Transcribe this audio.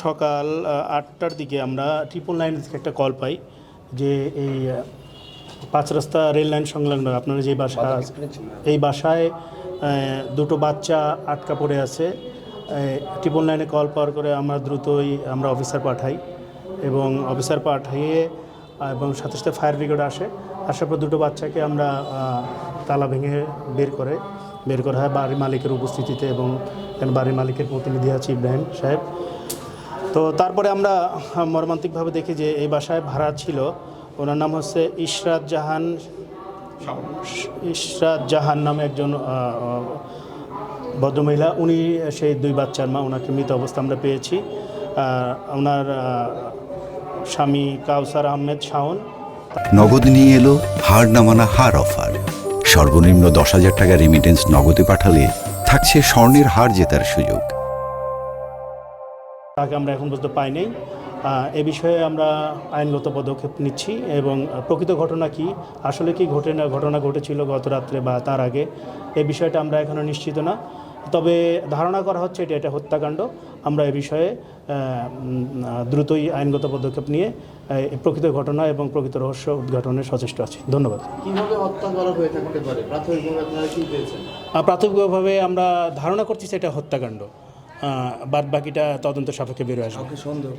সকাল ৮টার দিকে আমরা 999 থেকে একটা কল পাই যে এই 5 রাস্তা রেল লাইন সংলগ্ন আপনারা যে বাসা এই বাসায় দুটো বাচ্চা আটকা পড়ে আছে। 999-এ কল পাওয়ার করে আমরা দ্রুতই আমরা অফিসার পাঠাই এবং অফিসার পাঠিয়ে এবং সাথে সাথে ফায়ার ব্রিগেড আসার পর দুটো বাচ্চাকে আমরা তালা ভেঙে বের করা হয় বাড়ির মালিকের উপস্থিতিতে এবং বাড়ির মালিকের প্রতিনিধি আছে ইব্রাহিম সাহেব। তো তারপরে আমরা মর্মান্তিকভাবে দেখি যে এই বাসায় ভাড়া ছিল, ওনার নাম হচ্ছে ইশরাত জাহান নামে একজন ভদ্রমহিলা। উনি সেই দুই বাচ্চার মা, ওনাকে মৃত অবস্থা আমরা পেয়েছি। ওনার স্বামী কাউসার আহমেদ শাওন। নগদ নিয়ে এলো হার না মানা হার অফার। সর্বনিম্ন 10,000 টাকা রেমিটেন্স নগদে পাঠালে থাকছে স্বর্ণের হার জেতার সুযোগ। তাকে আমরা এখন পর্যন্ত পাই নাই। এ বিষয়ে আমরা আইনগত পদক্ষেপ নিচ্ছি এবং প্রকৃত ঘটনা কি, আসলে কি ঘটনা ঘটেছিল গত রাত্রে বা তার আগে, এই বিষয়টা আমরা এখনও নিশ্চিত না। তবে ধারণা করা হচ্ছে এটা হত্যাকাণ্ড। আমরা এ বিষয়ে দ্রুতই আইনগত পদক্ষেপ নিয়ে প্রকৃত ঘটনা এবং প্রকৃত রহস্য উদ্ঘাটনে সচেষ্ট আছি। ধন্যবাদ। কিভাবে হত্যা করা হয়ে থাকতে পারে প্রাথমিকভাবে আপনারা কি পেয়েছেন? প্রাথমিকভাবে আমরা ধারণা করছি এটা হত্যাকাণ্ড, বাদ বাকিটা তদন্ত সাপেক্ষে বেরোয় আসবে। সন্দেহ